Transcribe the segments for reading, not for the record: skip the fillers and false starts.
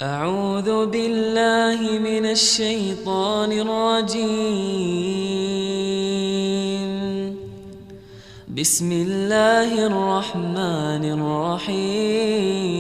أعوذ بالله من الشيطان الرجيم. بسم الله الرحمن الرحيم.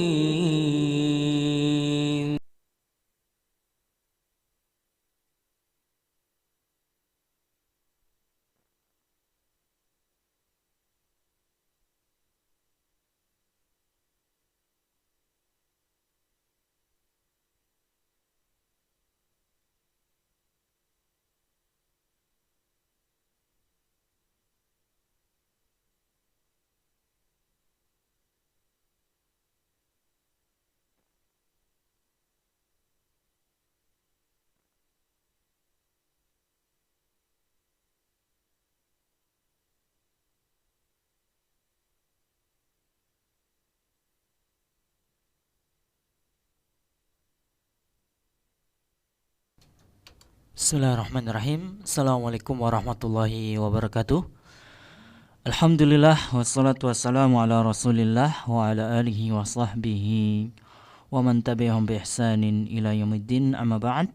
Bismillahirrahmanirrahim. Assalamualaikum warahmatullahi wabarakatuh. Alhamdulillah wassalatu wassalamu ala rasulillah wa ala alihi wa sahbihi wa man tabi'ahum bi ihsanin ila yaumiddin, amma ba'd.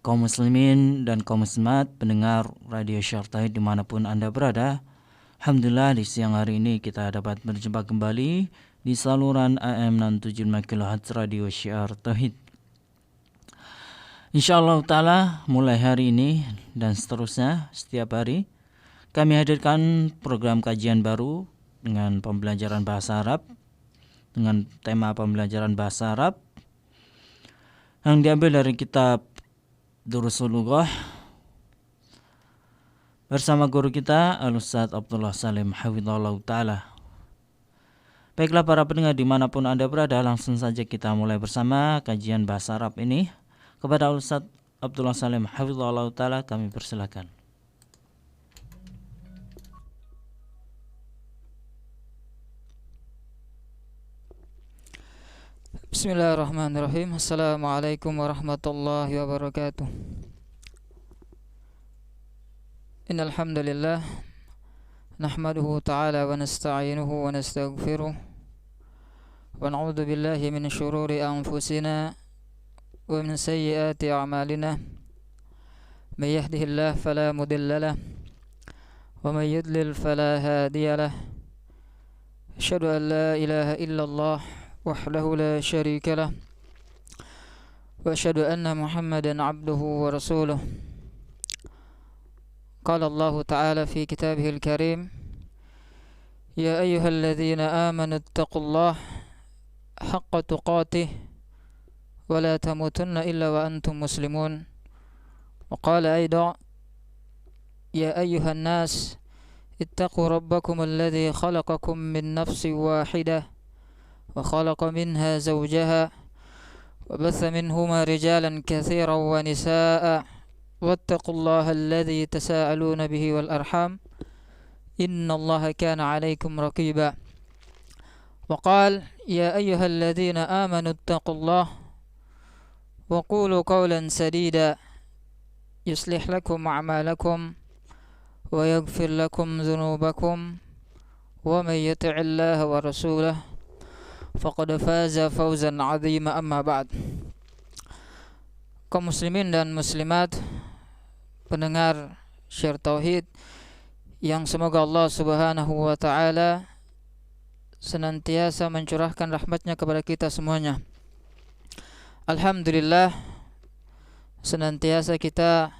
Kaum muslimin dan kaum muslimat pendengar Radio Syar Tauhid dimanapun Anda berada, alhamdulillah di siang hari ini kita dapat berjumpa kembali di saluran AM 67 MHz Radio Syar Tauhid. InsyaAllah ta'ala mulai hari ini dan seterusnya setiap hari kami hadirkan program kajian baru dengan pembelajaran bahasa Arab, dengan tema pembelajaran bahasa Arab yang diambil dari kitab Durusul Lughah bersama guru kita Al-Ustaz Abdullah Salim hafizahullah ta'ala. Baiklah para pendengar dimanapun Anda berada, langsung saja kita mulai bersama kajian bahasa Arab ini. Kepada Ustaz Abdullah Salim hafizahullah ta'ala kami persilakan. Bismillahirrahmanirrahim. Assalamualaikum warahmatullahi wabarakatuh. Innal hamdalillah nahmaduhu ta'ala wa nasta'inuhu wa nastaghfiruh wa na'udzu billahi min shururi anfusina wa min sayyiati a'malina. May yahdihillahu fala mudilla lahu wa may yudlil fala hadiya lahu. Asyhadu an la ilaha illallah wahdahu la syarika lah wa asyhadu anna Muhammadan abduhu wa rasuluh. Qala Allah ta'ala fi kitabihil karim, ya ayyuhalladzina amanu ittaqullaha haqqa tuqatih wa la tamutunna illa wa antum muslimun. Wa qala aidan, ya ayyuhan nas ittaqu rabbakum alladzi khalaqakum min nafsin wahidah wa khalaqa minha zawjaha wa batha minhuma rijalan katsiran wa nisaa'a wattaqullaha alladzi tasaaluna bihi wal arham innallaha kana 'alaykum raqiba. Wa qala ya ayyuhalladzina amanu ittaqullaha wa qulu qawlan sadida yuslih lakum a'malakum wa yaghfir lakum dhunubakum wa may yuti'illaha wa rasulahu faqad faza fawzan 'azima, amma ba'd. Kaum muslimin dan muslimat pendengar Syar Tauhid yang semoga Allah Subhanahu wa ta'ala senantiasa mencurahkan rahmatnya kepada kita semuanya. Alhamdulillah, senantiasa kita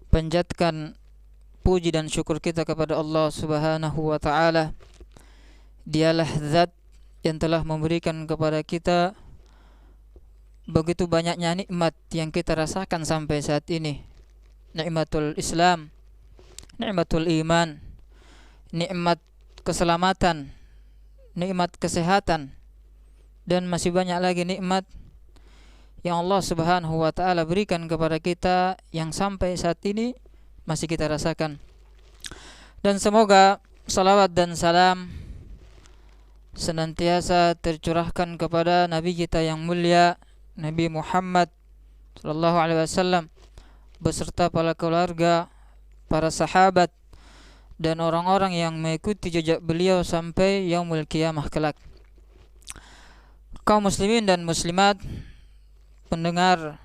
panjatkan puji dan syukur kita kepada Allah Subhanahu wa ta'ala. Dialah zat yang telah memberikan kepada kita begitu banyaknya nikmat yang kita rasakan sampai saat ini. Nikmatul Islam, nikmatul iman, nikmat keselamatan, nikmat kesehatan, dan masih banyak lagi nikmat yang Allah Subhanahu wa ta'ala berikan kepada kita yang sampai saat ini masih kita rasakan. Dan semoga salawat dan salam senantiasa tercurahkan kepada Nabi kita yang mulia, Nabi Muhammad sallallahu alaihi wasallam, beserta para keluarga, para sahabat, dan orang-orang yang mengikuti jejak beliau sampai yaumul qiyamah kelak. kaum muslimin dan muslimat, pendengar,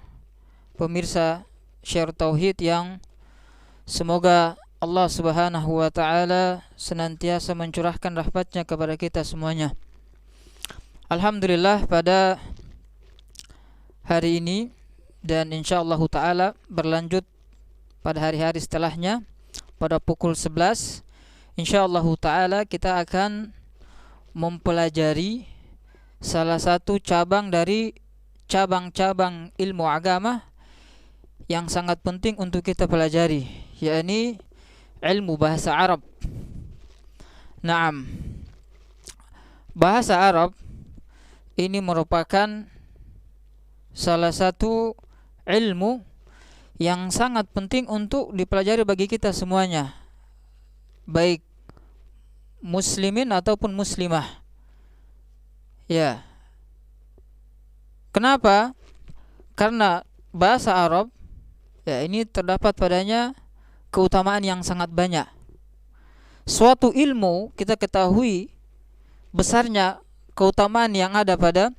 pemirsa Syiar Tauhid yang semoga Allah Subhanahu wa taala senantiasa mencurahkan rahmat-Nya kepada kita semuanya. Alhamdulillah, pada hari ini dan insyaallah taala berlanjut pada hari-hari setelahnya pada pukul 11, insyaallah taala kita akan mempelajari salah satu cabang dari cabang-cabang ilmu agama yang sangat penting untuk kita pelajari, yakni ilmu bahasa Arab. Naam. Bahasa Arab ini merupakan salah satu ilmu yang sangat penting untuk dipelajari bagi kita semuanya, baik muslimin ataupun muslimah. Ya. Kenapa? Karena bahasa Arab ya ini terdapat padanya keutamaan yang sangat banyak. Suatu ilmu kita ketahui besarnya keutamaan yang ada pada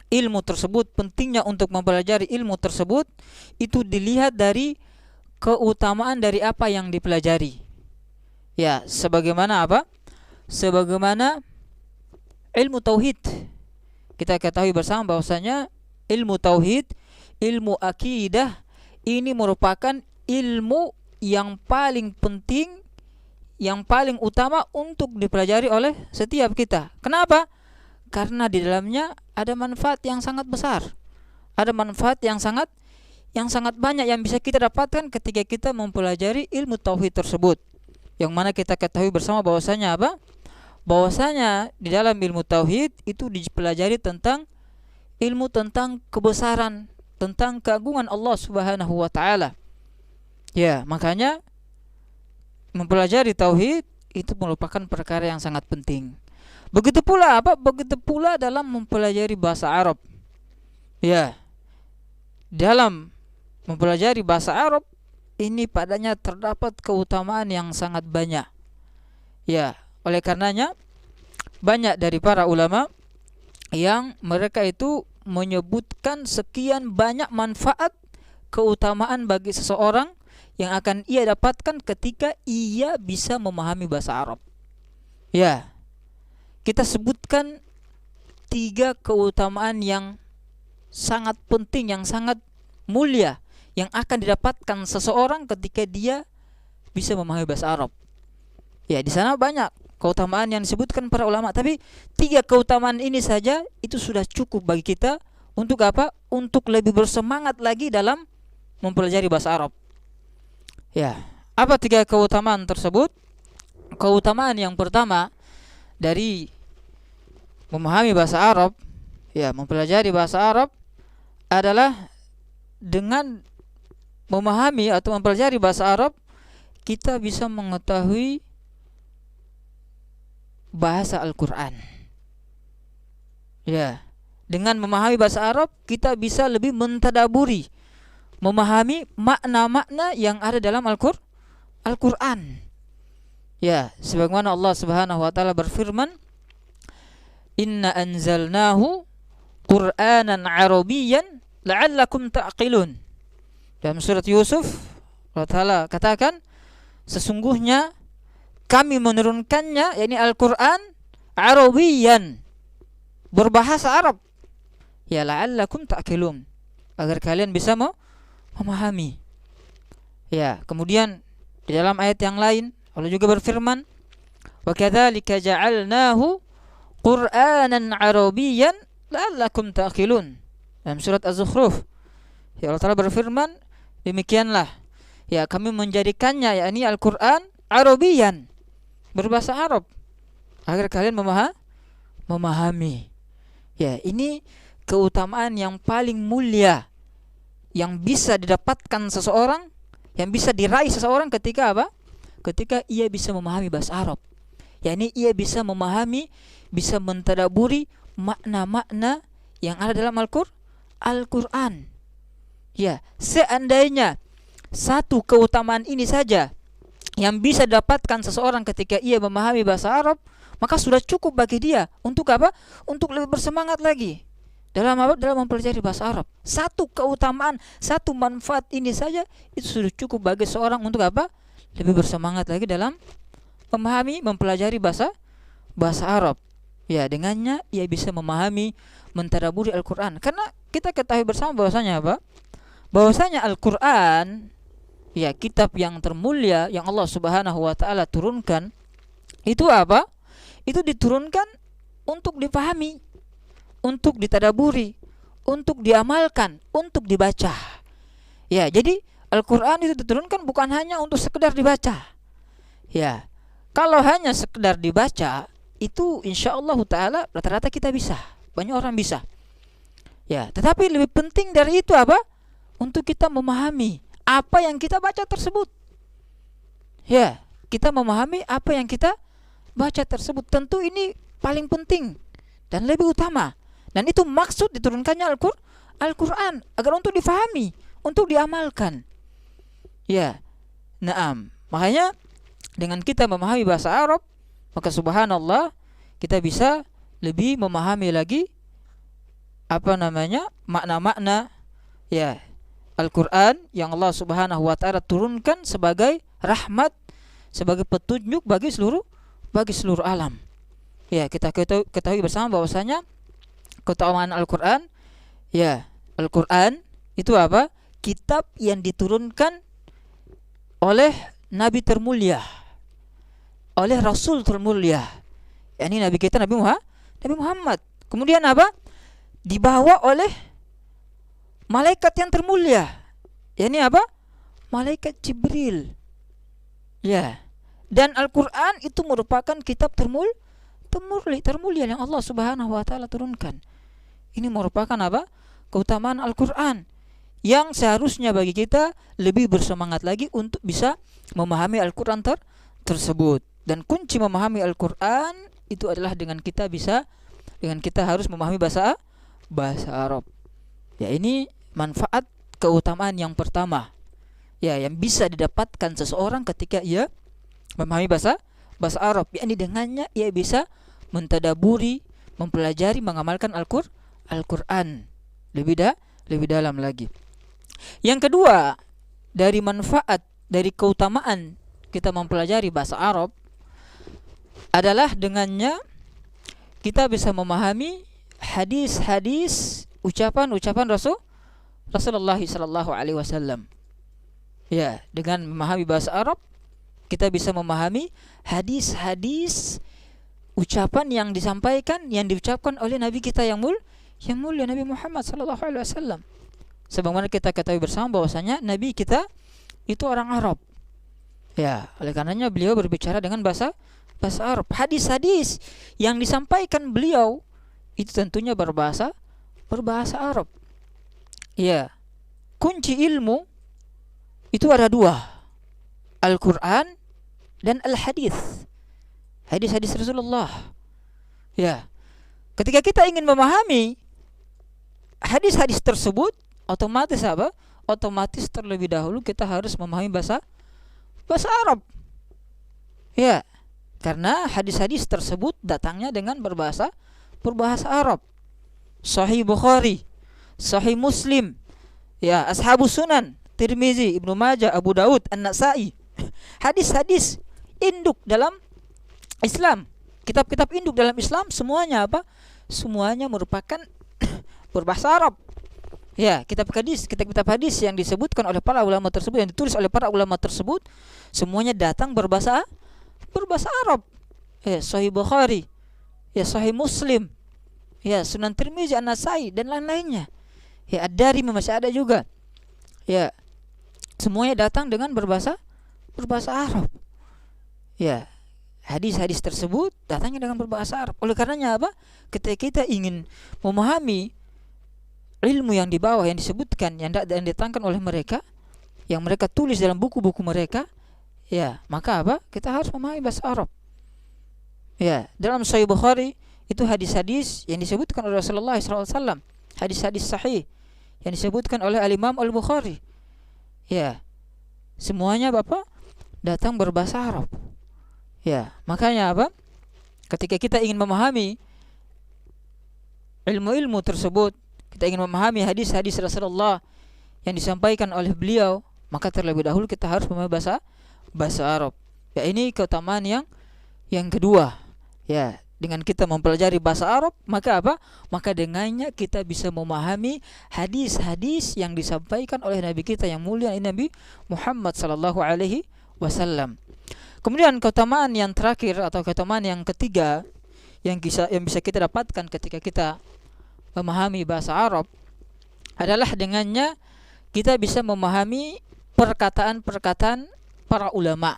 ilmu tersebut, pentingnya untuk mempelajari ilmu tersebut itu dilihat dari keutamaan dari apa yang dipelajari. Ya, sebagaimana apa? Sebagaimana ilmu tauhid. Kita ketahui bersama bahwasanya ilmu tauhid, ilmu akidah ini merupakan ilmu yang paling penting, yang paling utama untuk dipelajari oleh setiap kita. Kenapa? Karena di dalamnya ada manfaat yang sangat besar. Ada manfaat yang sangat banyak yang bisa kita dapatkan ketika kita mempelajari ilmu tauhid tersebut. Yang mana kita ketahui bersama bahwasanya apa? Bahwasanya di dalam ilmu tauhid itu dipelajari tentang ilmu tentang kebesaran, tentang keagungan Allah Subhanahu wa taala. Ya, makanya mempelajari tauhid itu merupakan perkara yang sangat penting. Begitu pula apa? Begitu pula dalam mempelajari bahasa Arab. Ya. Dalam mempelajari bahasa Arab ini padanya terdapat keutamaan yang sangat banyak. Ya, oleh karenanya banyak dari para ulama yang mereka itu menyebutkan sekian banyak manfaat keutamaan bagi seseorang yang akan ia dapatkan ketika ia bisa memahami bahasa Arab. Ya, kita sebutkan 3 keutamaan yang sangat penting, yang sangat mulia yang akan didapatkan seseorang ketika dia bisa memahami bahasa Arab. Ya, di sana banyak keutamaan yang disebutkan para ulama, tapi 3 keutamaan ini saja itu sudah cukup bagi kita untuk apa? Untuk lebih bersemangat lagi dalam mempelajari bahasa Arab. Ya, apa 3 keutamaan tersebut? Keutamaan yang pertama dari memahami bahasa Arab, ya, mempelajari bahasa Arab adalah dengan memahami atau mempelajari bahasa Arab kita bisa mengetahui bahasa Al-Quran. Ya, dengan memahami bahasa Arab kita bisa lebih mentadaburi, memahami makna-makna yang ada dalam Al-Quran. Ya, sebagaimana Allah Subhanahu wa taala berfirman, "Inna anzalnahu Qur'anan Arabiyyan la'allakum ta'qilun." Dalam surat Yusuf, Allah Ta'ala katakan, sesungguhnya kami menurunkannya, yakni Al-Quran, Arabiyyan, berbahasa Arab. Ya, la'allakum ta'qilun, agar kalian bisa memahami. Ya, kemudian di dalam ayat yang lain Allah juga berfirman, "Wa kadzalika ja'alnahu Qur'anan Arabiyyan la'allakum ta'qilun." Dalam surat Az-Zukhruf, ya Allah Ta'ala berfirman, demikianlah ya kami menjadikannya, yakni Al-Quran, Arabiyyan, berbahasa Arab, agar kalian memahami. Ya, ini keutamaan yang paling mulia yang bisa didapatkan seseorang, yang bisa diraih seseorang ketika apa? Ketika ia bisa memahami bahasa Arab. yakni ia bisa memahami, bisa mentadaburi makna-makna yang ada dalam Al-Quran. Ya, seandainya satu keutamaan ini saja yang bisa dapatkan seseorang ketika ia memahami bahasa Arab, maka sudah cukup bagi dia untuk apa? Untuk lebih bersemangat lagi dalam apa? Dalam mempelajari bahasa Arab. Satu keutamaan, satu manfaat ini saja itu sudah cukup bagi seorang untuk apa? Lebih bersemangat lagi dalam memahami, mempelajari bahasa Arab. Ya, dengannya ia bisa memahami, mentadabburi Al-Qur'an. Karena kita ketahui bersama bahwasanya apa? Bahwasanya Al-Qur'an, ya, kitab yang termulia yang Allah Subhanahu wa taala turunkan, itu apa? Itu diturunkan untuk dipahami, untuk ditadaburi, untuk diamalkan, untuk dibaca. Ya, jadi Al-Qur'an itu diturunkan bukan hanya untuk sekedar dibaca. Ya. Kalau hanya sekedar dibaca, itu insyaallah taala rata-rata kita bisa. Banyak orang bisa. Ya, tetapi lebih penting dari itu apa? Untuk kita memahami apa yang kita baca tersebut. Ya, kita memahami apa yang kita baca tersebut. Tentu ini paling penting dan lebih utama. Dan itu maksud diturunkannya Al-Qur'an, agar untuk difahami, untuk diamalkan. Ya. Naam. Makanya dengan kita memahami bahasa Arab, maka subhanallah kita bisa lebih memahami lagi makna-makna ya Al-Qur'an yang Allah Subhanahu wa taala turunkan sebagai rahmat, sebagai petunjuk bagi seluruh alam. Ya, kita ketahui bersama bahwasanya keutamaan Al-Qur'an, ya, Al-Qur'an itu apa? Kitab yang diturunkan oleh Nabi termulia, oleh Rasul termulia. Ini Nabi kita Nabi Muhammad. Kemudian apa? Dibawa oleh malaikat yang termulia. Ini apa? Malaikat Jibril. Ya. Dan Al-Qur'an itu merupakan kitab termulia yang Allah Subhanahu wa taala turunkan. Ini merupakan apa? Keutamaan Al-Qur'an yang seharusnya bagi kita lebih bersemangat lagi untuk bisa memahami Al-Qur'an tersebut. Dan kunci memahami Al-Qur'an itu adalah dengan kita harus memahami bahasa Arab. Ya, ini manfaat keutamaan yang pertama, ya, yang bisa didapatkan seseorang ketika ia memahami bahasa Arab. Yakni dengannya ia bisa mentadaburi, mempelajari, mengamalkan Al-Qur'an lebih dalam lagi. Yang kedua, dari manfaat, dari keutamaan kita mempelajari bahasa Arab adalah dengannya kita bisa memahami hadis-hadis, ucapan-ucapan Rasulullah sallallahu alaihi wasallam. Ya, dengan memahami bahasa Arab kita bisa memahami hadis-hadis, ucapan yang disampaikan, yang diucapkan oleh Nabi kita yang mulia Nabi Muhammad sallallahu alaihi wasallam. Sebagaimana kita ketahui bersama bahwasanya Nabi kita itu orang Arab. Ya, oleh karenanya beliau berbicara dengan bahasa Arab. Hadis-hadis yang disampaikan beliau itu tentunya berbahasa Arab. Ya. Kunci ilmu itu ada dua, Al-Qur'an dan Al-Hadis. Hadis-hadis Rasulullah. Ya. Ketika kita ingin memahami hadis-hadis tersebut, otomatis apa? Otomatis terlebih dahulu kita harus memahami bahasa Arab. Ya. Karena hadis-hadis tersebut datangnya dengan berbahasa Arab. Sahih Bukhari, Sahih Muslim, ya, Ashabus Sunan, Tirmizi, Ibnu Majah, Abu Daud, An-Nasa'i. Hadis-hadis induk dalam Islam. Kitab-kitab induk dalam Islam semuanya apa? Semuanya merupakan berbahasa Arab. Ya, kitab-kitab hadis yang disebutkan oleh para ulama tersebut, yang ditulis oleh para ulama tersebut, semuanya datang berbahasa Arab. Ya, Sahih Bukhari, ya, Sahih Muslim, ya, Sunan Tirmizi, An-Nasa'i dan lain-lainnya. Ya, Ad-Darimi masih ada juga. Ya, semuanya datang dengan berbahasa Arab. Ya, hadis-hadis tersebut datangnya dengan berbahasa Arab. Oleh karenanya apa? Ketika kita ingin memahami ilmu yang di bawah yang disebutkan, yang datangkan oleh mereka, yang mereka tulis dalam buku-buku mereka, ya, maka apa? Kita harus memahami bahasa Arab. Ya, dalam Sahih Bukhari itu hadis-hadis yang disebutkan oleh Rasulullah SAW, hadis-hadis sahih yang disebutkan oleh Al-Imam Al-Bukhari. Ya, semuanya Bapak datang berbahasa Arab. Ya, makanya apa? ketika kita ingin memahami ilmu-ilmu tersebut, kita ingin memahami hadis-hadis Rasulullah yang disampaikan oleh beliau, maka terlebih dahulu kita harus memahami bahasa Arab. Ya, ini keutamaan yang kedua. Ya, dengan kita mempelajari bahasa Arab, maka apa? Maka dengannya kita bisa memahami hadis-hadis yang disampaikan oleh Nabi kita yang mulia, Nabi Muhammad sallallahu alaihi wasallam. Kemudian keutamaan yang terakhir atau keutamaan yang ketiga yang bisa kita dapatkan ketika kita memahami bahasa Arab adalah dengannya kita bisa memahami perkataan-perkataan para ulama.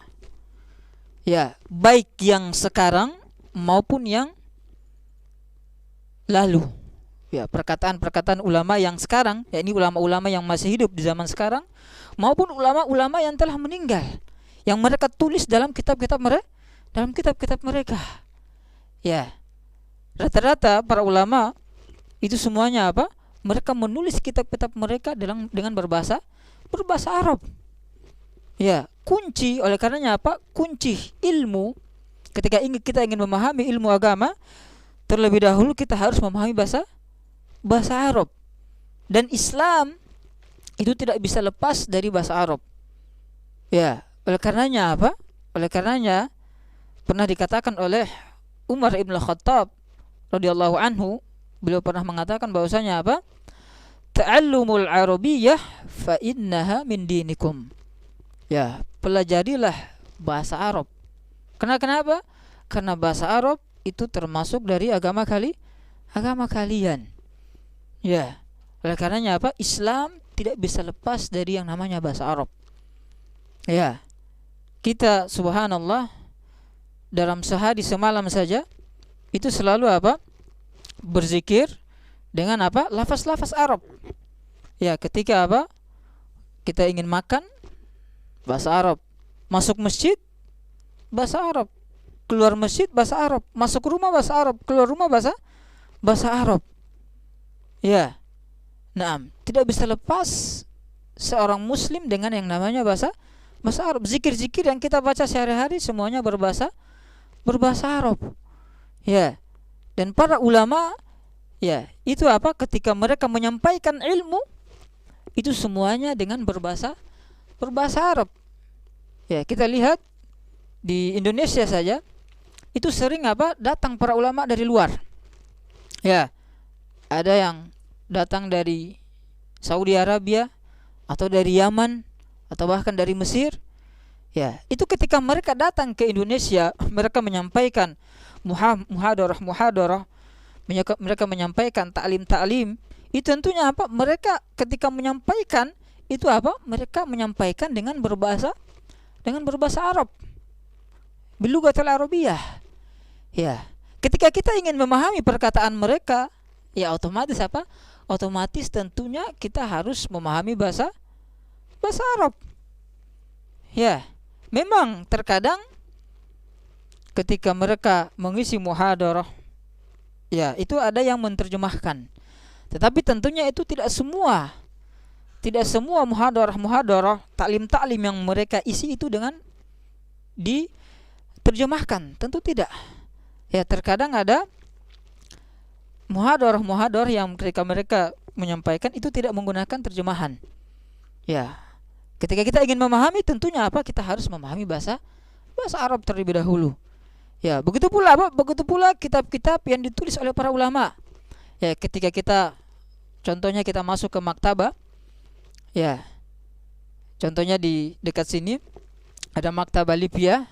Ya, baik yang sekarang maupun yang lalu. Ya, perkataan-perkataan ulama yang sekarang, yakni ulama-ulama yang masih hidup di zaman sekarang, maupun ulama-ulama yang telah meninggal, yang mereka tulis dalam kitab-kitab mereka. Ya, rata-rata para ulama itu semuanya apa? Mereka menulis kitab-kitab mereka dengan berbahasa Arab. Ya, kunci oleh karenanya apa? Kunci ilmu ketika kita ingin memahami ilmu agama, terlebih dahulu kita harus memahami bahasa Arab. Dan Islam itu tidak bisa lepas dari bahasa Arab. Ya, oleh karenanya apa? Oleh karenanya pernah dikatakan oleh Umar ibn Khattab radhiyallahu anhu, beliau pernah mengatakan bahwasanya apa? Ta'allumul Arabiyyah fa innaha min dinikum. Ya, pelajarilah bahasa Arab. Kenapa? Karena bahasa Arab itu termasuk dari agama kalian. Ya, oleh karenanya apa? Islam tidak bisa lepas dari yang namanya bahasa Arab. Ya, kita subhanallah dalam sehari semalam saja itu selalu apa? Berzikir dengan apa? Lafaz-lafaz Arab. Ya, ketika apa? Kita ingin makan, bahasa Arab. Masuk masjid, bahasa Arab. Keluar masjid, bahasa Arab. Masuk rumah, bahasa Arab. Keluar rumah, bahasa Arab. Ya. Naam, tidak bisa lepas seorang muslim dengan yang namanya bahasa Arab. Zikir-zikir yang kita baca sehari-hari semuanya berbahasa Arab. Ya. Dan para ulama, ya, itu apa? Ketika mereka menyampaikan ilmu, itu semuanya dengan berbahasa Arab. Ya, kita lihat di Indonesia saja itu sering apa? Datang para ulama dari luar. Ya. Ada yang datang dari Saudi Arabia atau dari Yaman atau bahkan dari Mesir. Ya, itu ketika mereka datang ke Indonesia, mereka menyampaikan muhadarah, mereka menyampaikan ta'lim, itu tentunya apa? Mereka ketika menyampaikan itu apa? Mereka menyampaikan dengan berbahasa Arab, bilughatil arabiyyah. Ya, ketika kita ingin memahami perkataan mereka, ya otomatis apa? Otomatis tentunya kita harus memahami bahasa Arab. Ya, memang terkadang ketika mereka mengisi muhadarah, ya, itu ada yang menerjemahkan. Tetapi tentunya itu tidak semua muhadarah, taklim yang mereka isi itu dengan diterjemahkan. Tentu tidak. Ya, terkadang ada muhadarah yang ketika mereka menyampaikan itu tidak menggunakan terjemahan. Ya, ketika kita ingin memahami tentunya apa? Kita harus memahami bahasa Arab terlebih dahulu. Ya, begitu pula kitab-kitab yang ditulis oleh para ulama. Ya, ketika contohnya kita masuk ke maktabah, ya, contohnya di dekat sini ada maktabah Libya.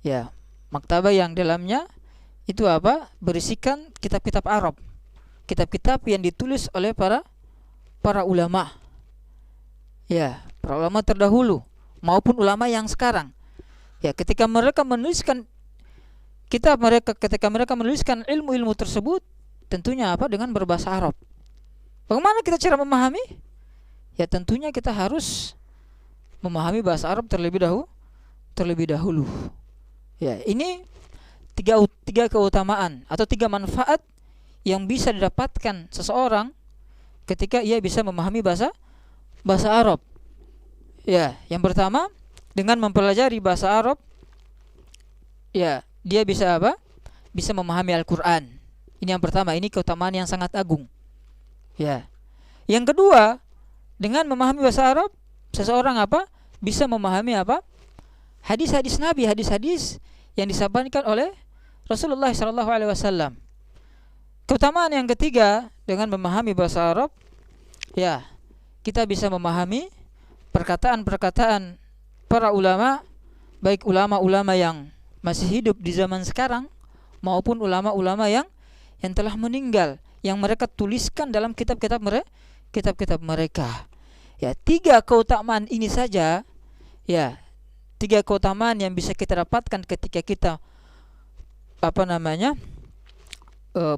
Ya, maktabah yang dalamnya itu apa? Berisikan kitab-kitab Arab. Kitab-kitab yang ditulis oleh para ulama. Ya, para ulama terdahulu maupun ulama yang sekarang. Ya, ketika mereka menuliskan ketika mereka menuliskan ilmu-ilmu tersebut, tentunya apa? Dengan berbahasa Arab. Bagaimana kita cara memahami? Ya, tentunya kita harus memahami bahasa Arab terlebih dahulu. Ya, ini tiga keutamaan atau tiga manfaat yang bisa didapatkan seseorang ketika ia bisa memahami bahasa Arab. Ya, yang pertama, dengan mempelajari bahasa Arab, ya, dia bisa apa? bisa memahami Al-Qur'an. Ini yang pertama, ini keutamaan yang sangat agung. Ya. Yang kedua, dengan memahami bahasa Arab, seseorang bisa memahami hadis-hadis Nabi, hadis-hadis yang disampaikan oleh Rasulullah SAW. Keutamaan yang ketiga, dengan memahami bahasa Arab, ya, kita bisa memahami perkataan-perkataan para ulama, baik ulama-ulama yang masih hidup di zaman sekarang maupun ulama-ulama yang telah meninggal, yang mereka tuliskan dalam kitab-kitab mereka. Ya, 3 keutamaan ini saja, ya, 3 keutamaan yang bisa kita dapatkan ketika kita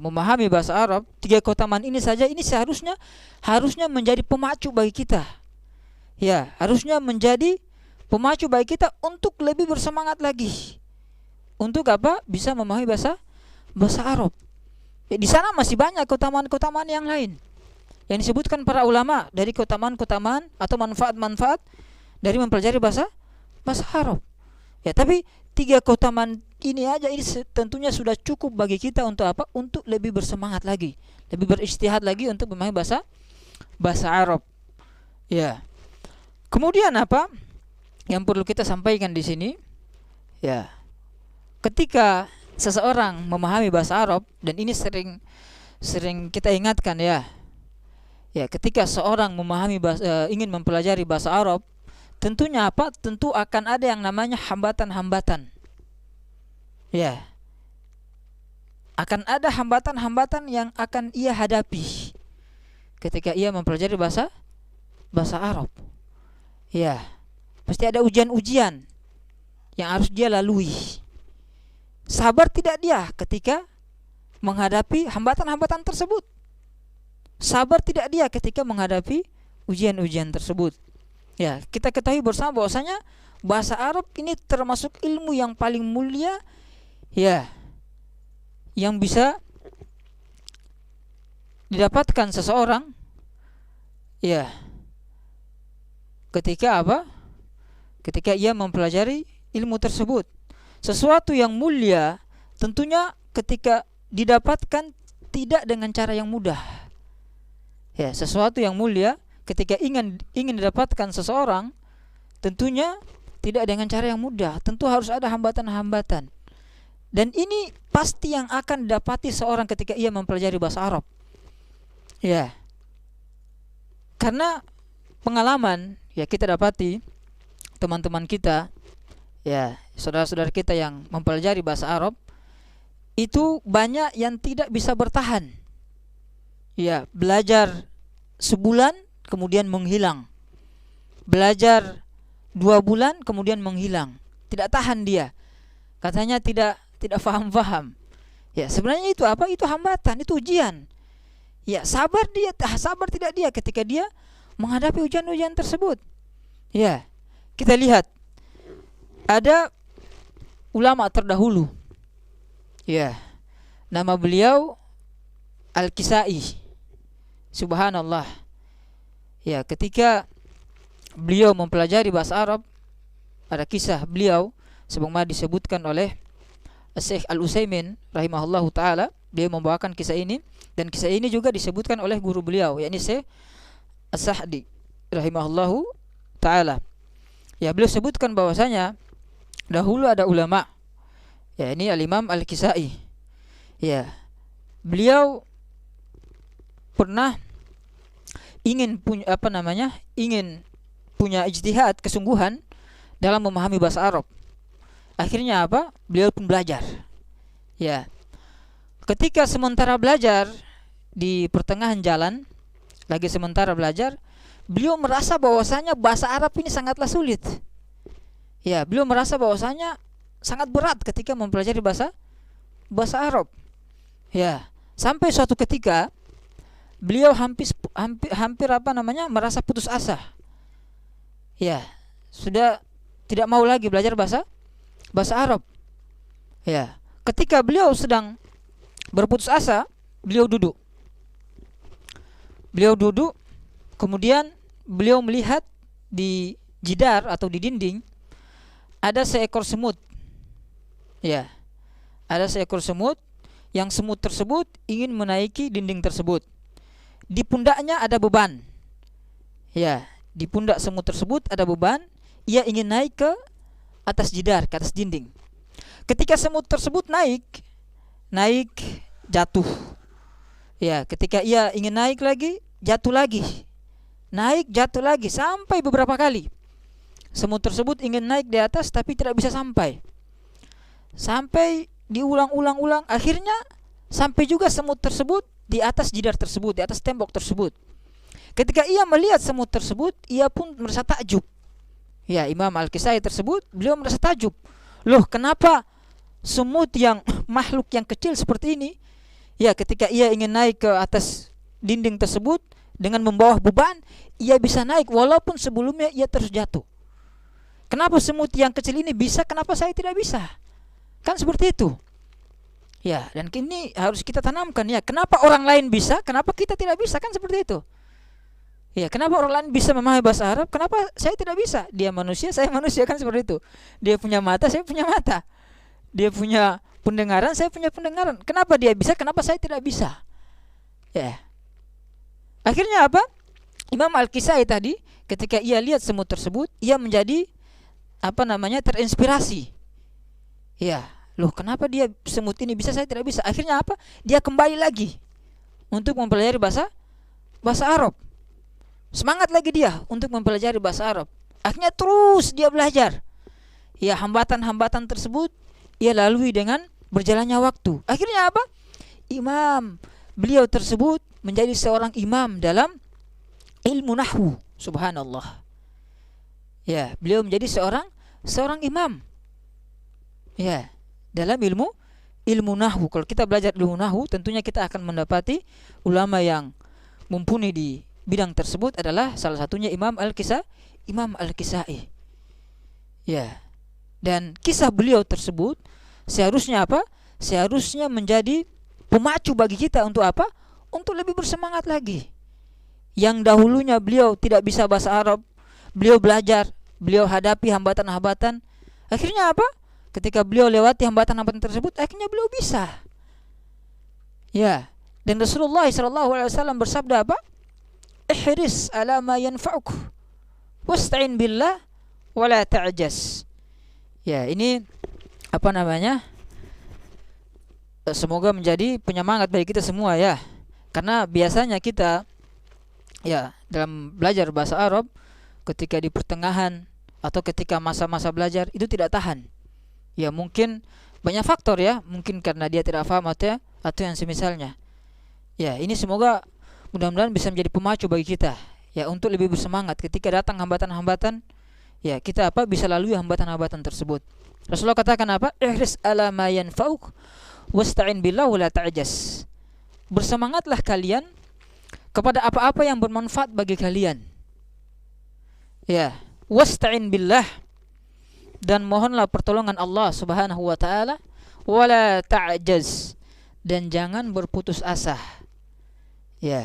memahami bahasa Arab. 3 keutamaan ini saja, ini harusnya menjadi pemacu bagi kita. Ya, harusnya menjadi pemacu bagi kita untuk lebih bersemangat lagi. Untuk bisa memahami bahasa Arab. Ya, di sana masih banyak keutamaan-keutamaan yang lain yang disebutkan para ulama, dari keutamaan-keutamaan atau manfaat-manfaat dari mempelajari bahasa Arab. Ya, tapi 3 keutamaan ini aja, ini tentunya sudah cukup bagi kita untuk untuk lebih bersemangat lagi, lebih beristihad lagi untuk memahami bahasa Arab. Ya. Kemudian yang perlu kita sampaikan di sini, ya, ketika seseorang memahami bahasa Arab, dan ini sering kita ingatkan, ya, ketika seorang ingin mempelajari bahasa Arab, tentunya tentu akan ada yang namanya hambatan-hambatan. Ya, akan ada hambatan-hambatan yang akan ia hadapi ketika ia mempelajari bahasa Arab. Ya, pasti ada ujian-ujian yang harus dia lalui. Sabar tidak dia ketika menghadapi hambatan-hambatan tersebut. Sabar tidak dia ketika menghadapi ujian-ujian tersebut. Ya, kita ketahui bersama bahwasanya bahasa Arab ini termasuk ilmu yang paling mulia, ya, yang bisa didapatkan seseorang, ya, ketika ketika ia mempelajari ilmu tersebut. Sesuatu yang mulia tentunya ketika didapatkan tidak dengan cara yang mudah. Ya, sesuatu yang mulia ketika ingin didapatkan seseorang tentunya tidak dengan cara yang mudah. Tentu harus ada hambatan-hambatan. Dan ini pasti yang akan didapati seorang ketika ia mempelajari bahasa Arab. Ya. Karena pengalaman, ya, kita dapati teman-teman kita, ya, saudara-saudara kita yang mempelajari bahasa Arab, itu banyak yang tidak bisa bertahan. Ya, belajar sebulan kemudian menghilang. Belajar 2 bulan kemudian menghilang. Tidak tahan dia. Katanya tidak faham-faham. Ya, sebenarnya itu Itu hambatan, itu ujian. Ya, sabar tidak dia ketika dia menghadapi ujian-ujian tersebut. Ya, kita lihat ada ulama terdahulu. Ya, nama beliau Al-Kisai. Subhanallah. Ya, ketika beliau mempelajari bahasa Arab, ada kisah beliau sebagaimana disebutkan oleh Syekh Al-Utsaimin rahimahullahu taala. Dia membawakan kisah ini, dan kisah ini juga disebutkan oleh guru beliau, yakni Syekh As-Sa'di rahimahullahu taala. Ya, beliau sebutkan bahwasanya dahulu ada ulama, ya, ini Al-Imam Al-Kisai. Ya, beliau pernah ingin punya ijtihad, kesungguhan dalam memahami bahasa Arab. Akhirnya beliau pun belajar. Ya, ketika sementara belajar, di pertengahan jalan lagi sementara belajar, beliau merasa bahwasanya bahasa Arab ini sangatlah sulit. Ya, beliau merasa bahwasanya sangat berat ketika mempelajari bahasa Arab. Ya, sampai suatu ketika beliau hampir merasa putus asa. Ya, sudah tidak mau lagi belajar bahasa Arab. Ya, ketika beliau sedang berputus asa, beliau duduk. Kemudian beliau melihat di jidar atau di dinding ada seekor semut. Ya, ada seekor semut Yang semut tersebut ingin menaiki dinding tersebut. Di pundaknya ada beban. Ya, di pundak semut tersebut ada beban. Ia ingin naik ke atas jidar, ke atas dinding. Ketika semut tersebut naik jatuh. Ya, ketika ia ingin naik lagi, jatuh lagi. Naik, jatuh lagi sampai beberapa kali. Semut tersebut ingin naik di atas tapi tidak bisa sampai. Sampai diulang-ulang-ulang, akhirnya sampai juga semut tersebut di atas jidar tersebut, di atas tembok tersebut. Ketika ia melihat semut tersebut, ia pun merasa takjub. Ya, Imam Al-Kisai tersebut, beliau merasa takjub. Loh, kenapa semut yang makhluk yang kecil seperti ini, ya ketika ia ingin naik ke atas dinding tersebut dengan membawa beban, ia bisa naik walaupun sebelumnya ia terus jatuh. Kenapa semut yang kecil ini bisa, kenapa saya tidak bisa? Kan seperti itu. Ya, dan ini harus kita tanamkan ya. Kenapa orang lain bisa, kenapa kita tidak bisa? Kan seperti itu. Ya, kenapa orang lain bisa memahami bahasa Arab, kenapa saya tidak bisa? Dia manusia, saya manusia, kan seperti itu. Dia punya mata, saya punya mata. Dia punya pendengaran, saya punya pendengaran. Kenapa dia bisa, kenapa saya tidak bisa? Ya. Akhirnya apa? Imam Al-Kisai tadi ketika ia lihat semut tersebut, ia menjadi terinspirasi. Ya, loh kenapa dia semut ini bisa, saya tidak bisa? Akhirnya apa? Dia kembali lagi untuk mempelajari bahasa Arab. Semangat lagi dia untuk mempelajari bahasa Arab. Akhirnya terus dia belajar. Ya, hambatan-hambatan tersebut ia lalui dengan berjalannya waktu. Akhirnya apa? Beliau tersebut menjadi seorang imam dalam ilmu nahwu. Subhanallah. Ya, beliau menjadi seorang imam. Ya, dalam ilmu nahwu. Kalau kita belajar ilmu nahwu, tentunya kita akan mendapati ulama yang mumpuni di bidang tersebut adalah salah satunya Imam Al-Kisai. Ya. Dan kisah beliau tersebut seharusnya apa? Seharusnya menjadi pemacu bagi kita untuk apa? Untuk lebih bersemangat lagi. Yang dahulunya beliau tidak bisa bahasa Arab, beliau belajar, beliau hadapi hambatan-hambatan. Akhirnya apa? Ketika beliau lewati hambatan-hambatan tersebut, akhirnya beliau bisa. Ya. Dan Rasulullah SAW bersabda apa? Ihris ala ma yanfa'uk wasta'in billah wala ta'jaz. Ya, ini semoga menjadi penyemangat bagi kita semua ya. Karena biasanya kita ya dalam belajar bahasa Arab ketika di pertengahan atau ketika masa-masa belajar itu tidak tahan. Ya, mungkin banyak faktor ya, mungkin karena dia tidak paham atau yang semisalnya. Ya, ini semoga mudah-mudahan bisa menjadi pemacu bagi kita ya untuk lebih bersemangat ketika datang hambatan-hambatan. Ya, kita bisa lalui hambatan-hambatan tersebut. Rasulullah katakan apa? Ihris ala ma yanfa'uk wasta'in billah wala ta'jaz. Bersemangatlah kalian kepada apa-apa yang bermanfaat bagi kalian. Ya, wasta'in billah, dan mohonlah pertolongan Allah Subhanahu wa taala, wala ta'jaz, dan jangan berputus asa. Ya.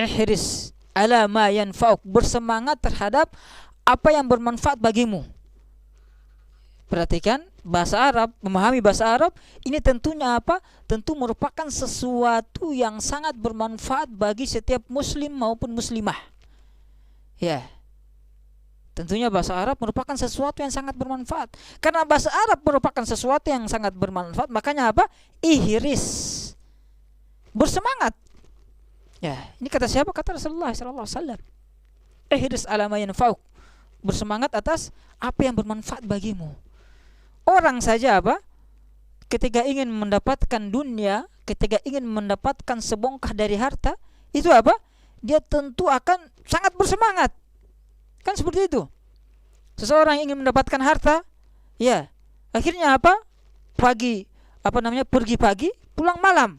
Ihris ala ma yanfa'uk, bersemangat terhadap apa yang bermanfaat bagimu. Perhatikan, bahasa Arab, memahami bahasa Arab ini tentunya apa? Tentu merupakan sesuatu yang sangat bermanfaat bagi setiap muslim maupun muslimah. Ya. Tentunya bahasa Arab merupakan sesuatu yang sangat bermanfaat. Karena bahasa Arab merupakan sesuatu yang sangat bermanfaat, makanya apa? Ihris. Bersemangat. Ya, ini kata siapa? Kata Rasulullah sallallahu alaihi wasallam. Ihris ala ma yanfa'uk. Bersemangat atas apa yang bermanfaat bagimu. Orang saja apa? Ketika ingin mendapatkan dunia, ketika ingin mendapatkan sebongkah dari harta, itu apa? Dia tentu akan sangat bersemangat. Kan seperti itu. Seseorang ingin mendapatkan harta, ya, akhirnya apa? Pergi pagi, pulang malam.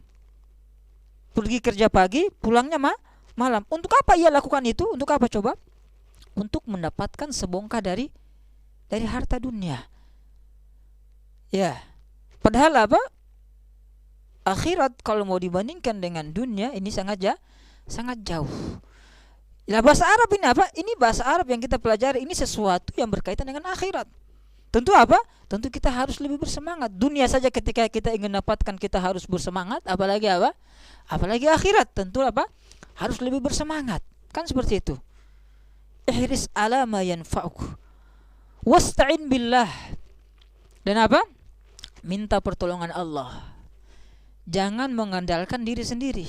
Pergi kerja pagi, pulangnya malam. Untuk apa ia lakukan itu? Untuk apa coba? Untuk mendapatkan sebongkah dari harta dunia. Ya. Padahal apa? Akhirat kalau mau dibandingkan dengan dunia ini sangat jauh. Nah, bahasa Arab ini apa? Ini bahasa Arab yang kita pelajari ini sesuatu yang berkaitan dengan akhirat. tentu apa? Tentu kita harus lebih bersemangat. Dunia saja ketika kita ingin dapatkan kita harus bersemangat, apalagi apa? Apalagi akhirat, tentu apa? Harus lebih bersemangat. Kan seperti itu. Ihris ala ma yanfa'uk. Wasta'in billah. Dan apa? Minta pertolongan Allah. Jangan mengandalkan diri sendiri.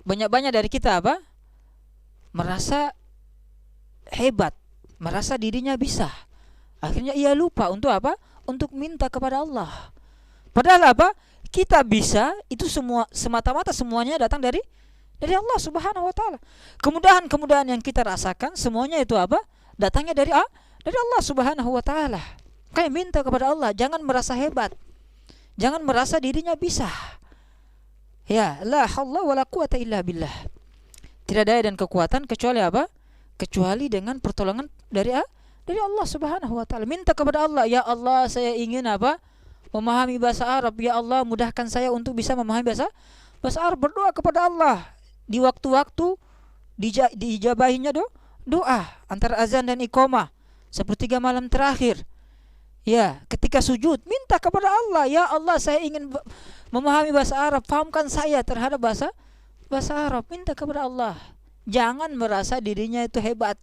Banyak-banyak dari kita apa? Merasa hebat, merasa dirinya bisa. Akhirnya ia lupa untuk apa? Untuk minta kepada Allah. Padahal apa? Kita bisa itu semua semata-mata semuanya datang dari Allah Subhanahu wa taala. Kemudahan-kemudahan yang kita rasakan semuanya itu apa? Datangnya dari Allah Subhanahu wa taala. Kayak minta kepada Allah, jangan merasa hebat. Jangan merasa dirinya bisa. Ya, la haula wala quwata illa billah. Tidak daya dan kekuatan kecuali apa? Kecuali dengan pertolongan dari Allah Subhanahu wa taala. Minta kepada Allah, ya Allah, saya ingin apa? Memahami bahasa Arab. Ya Allah, mudahkan saya untuk bisa memahami bahasa Arab. Berdoa kepada Allah di waktu-waktu diijabahinya doa antara azan dan iqamah, sepertiga malam terakhir. Ya, ketika sujud minta kepada Allah, ya Allah, saya ingin memahami bahasa Arab, fahamkan saya terhadap bahasa Arab. Minta kepada Allah. Jangan merasa dirinya itu hebat.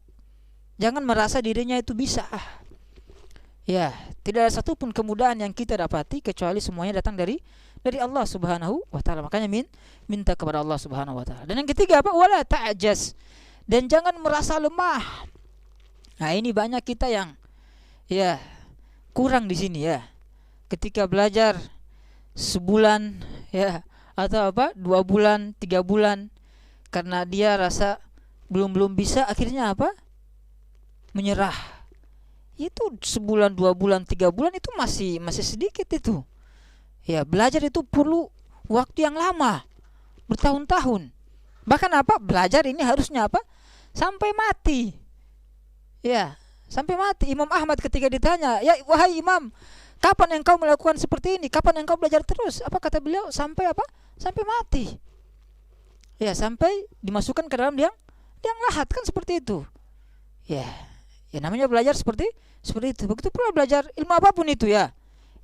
Jangan merasa dirinya itu bisa. Ya, tidak ada satupun kemudahan yang kita dapati kecuali semuanya datang dari Allah Subhanahu wa taala. Makanya minta kepada Allah Subhanahu wa taala. Dan yang ketiga apa? Wala ta'jaz. Dan jangan merasa lemah. Nah, ini banyak kita yang ya kurang di sini ya. Ketika belajar sebulan ya atau apa 2 bulan 3 bulan karena dia rasa belum bisa, akhirnya apa? Menyerah. Itu sebulan 2 bulan 3 bulan itu masih sedikit itu. Ya, belajar itu perlu waktu yang lama, bertahun-tahun. Bahkan apa? Belajar ini harusnya apa? Sampai mati. Ya, sampai mati. Imam Ahmad ketika ditanya, ya wahai Imam, kapan engkau melakukan seperti ini? Kapan engkau belajar terus? Apa kata beliau? Sampai apa? Sampai mati. Ya, sampai dimasukkan ke dalam liang lahat, kan seperti itu. Ya namanya belajar seperti itu. Begitu pula belajar ilmu apapun itu ya.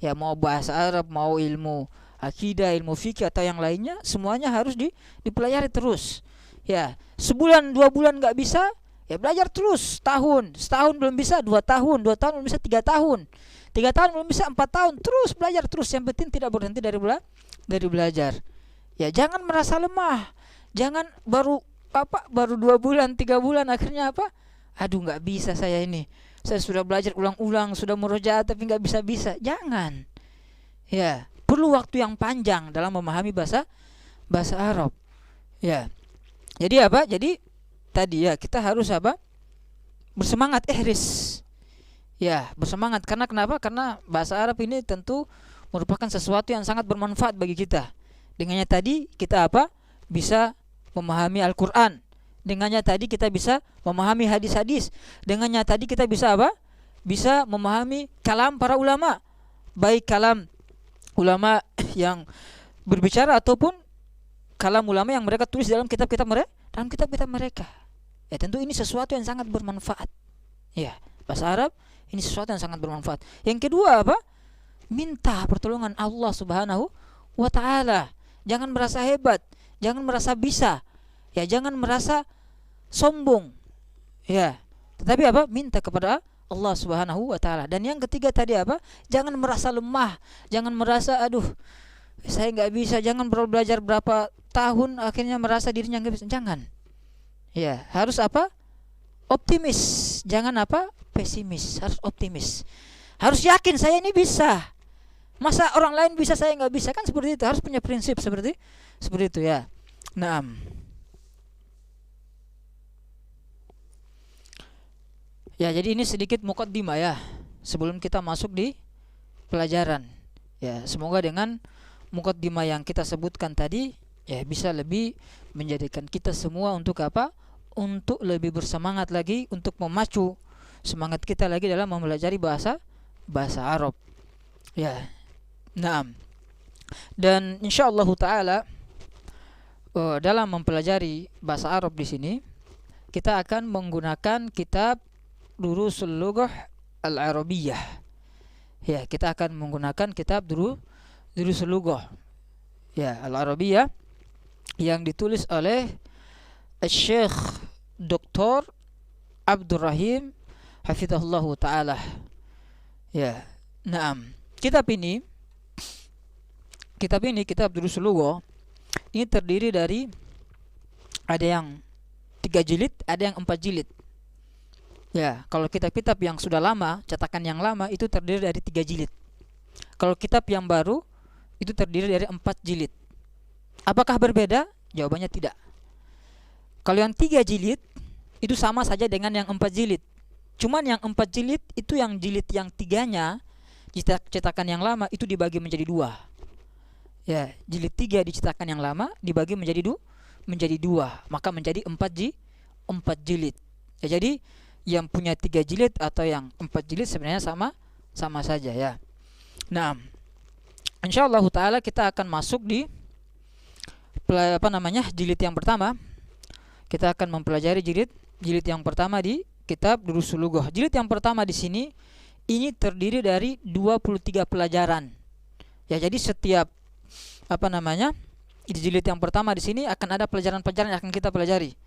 Ya, mau bahasa Arab, mau ilmu akidah, ilmu fikih atau yang lainnya, semuanya harus dipelajari terus. Ya, sebulan 2 bulan nggak bisa, ya belajar terus. Setahun belum bisa, 2 tahun belum bisa, 3 tahun. 3 tahun belum bisa, 4 tahun, terus belajar terus. Yang penting tidak berhenti dari belajar. Ya, jangan merasa lemah. Jangan baru 2 bulan 3 bulan akhirnya apa? Aduh, nggak bisa saya ini. Saya sudah belajar ulang-ulang, sudah murojaah tapi nggak bisa. Jangan. Ya, perlu waktu yang panjang dalam memahami bahasa Arab. Ya. Jadi apa? Jadi tadi ya kita harus apa? Bersemangat, ihris. Ya, bersemangat. Karena kenapa? Karena bahasa Arab ini tentu merupakan sesuatu yang sangat bermanfaat bagi kita. Dengannya tadi kita apa? Bisa memahami Al-Quran. Dengannya tadi kita bisa memahami hadis-hadis. Dengannya tadi kita bisa apa? Bisa memahami kalam para ulama. Baik kalam ulama yang berbicara ataupun kalam ulama yang mereka tulis dalam kitab-kitab mereka. Ya, tentu ini sesuatu yang sangat bermanfaat. Ya, bahasa Arab ini sesuatu yang sangat bermanfaat. Yang kedua apa? Minta pertolongan Allah Subhanahu wa taala. Jangan merasa hebat, jangan merasa bisa. Ya, jangan merasa sombong. Ya, tetapi apa? Minta kepada Allah Subhanahu wa taala. Dan yang ketiga tadi apa? Jangan merasa lemah, jangan merasa aduh, saya enggak bisa, jangan belajar berapa tahun akhirnya merasa dirinya enggak bisa. Jangan. Ya, harus apa? Optimis. Jangan apa? Pesimis. Harus optimis. Harus yakin saya ini bisa. Masa orang lain bisa saya enggak bisa? Kan seperti itu. Harus punya prinsip seperti itu ya. Naam. Ya, jadi ini sedikit muqaddimah ya sebelum kita masuk di pelajaran. Ya, semoga dengan muqaddimah yang kita sebutkan tadi ya bisa lebih menjadikan kita semua untuk apa? Untuk lebih bersemangat lagi, untuk memacu semangat kita lagi dalam mempelajari bahasa Arab. Ya. Naam. Dan insyaallah taala dalam mempelajari bahasa Arab di sini kita akan menggunakan kitab Durusul Lughah Al-Arabiyyah. Ya, kita akan menggunakan kitab Durusul Lughah ya Al-Arabiyah yang ditulis oleh Syekh Dr. Abdurrahim hafizahullahu taala. Ya. Naam. Kitab ini kitab Durusul Lughah ini terdiri dari ada yang 3 jilid, ada yang 4 jilid. Ya, kalau kitab-kitab yang sudah lama, cetakan yang lama itu terdiri dari 3 jilid. Kalau kitab yang baru itu terdiri dari 4 jilid. Apakah berbeda? Jawabannya tidak. Kalau yang 3 jilid itu sama saja dengan yang 4 jilid. Cuman yang 4 jilid itu yang jilid yang 3-nya cetakan yang lama itu dibagi menjadi 2. Ya, jilid 3 di cetakan yang lama dibagi menjadi 2, maka menjadi 4 jilid. Ya, jadi yang punya 3 jilid atau yang 4 jilid sebenarnya sama saja ya. Nah, insyaallah taala kita akan masuk di jilid yang pertama. Kita akan mempelajari jilid yang pertama di kitab Durusul Lughah. Jilid yang pertama di sini ini terdiri dari 23 pelajaran. Ya, jadi setiap di jilid yang pertama di sini akan ada pelajaran-pelajaran yang akan kita pelajari.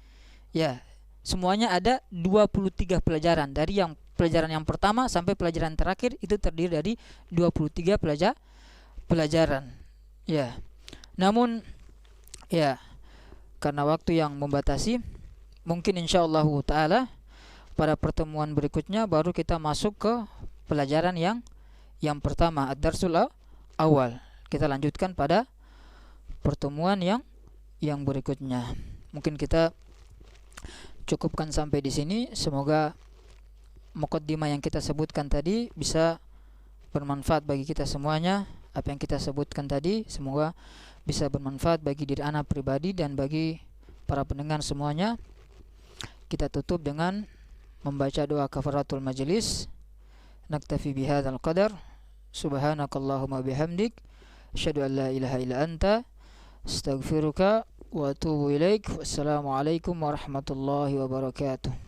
Ya, semuanya ada 23 pelajaran. Dari yang pelajaran yang pertama sampai pelajaran terakhir itu terdiri dari 23 pelajaran. Ya. Namun ya, karena waktu yang membatasi, mungkin insyaallah taala pada pertemuan berikutnya baru kita masuk ke pelajaran yang pertama, ad-darsul awal. Kita lanjutkan pada pertemuan yang berikutnya. Mungkin kita cukupkan sampai di sini. Semoga muqaddimah yang kita sebutkan tadi bisa bermanfaat bagi kita semuanya. Apa yang kita sebutkan tadi semoga bisa bermanfaat bagi diri ana pribadi dan bagi para pendengar semuanya. Kita tutup dengan membaca doa kafaratul majlis. Naktafi bihadzal qadar. Subhanakallahumma bihamdik asyhadu an la ilaha illa anta astaghfiruka wa atubu ilaik. Wassalamualaikum warahmatullahi wabarakatuh.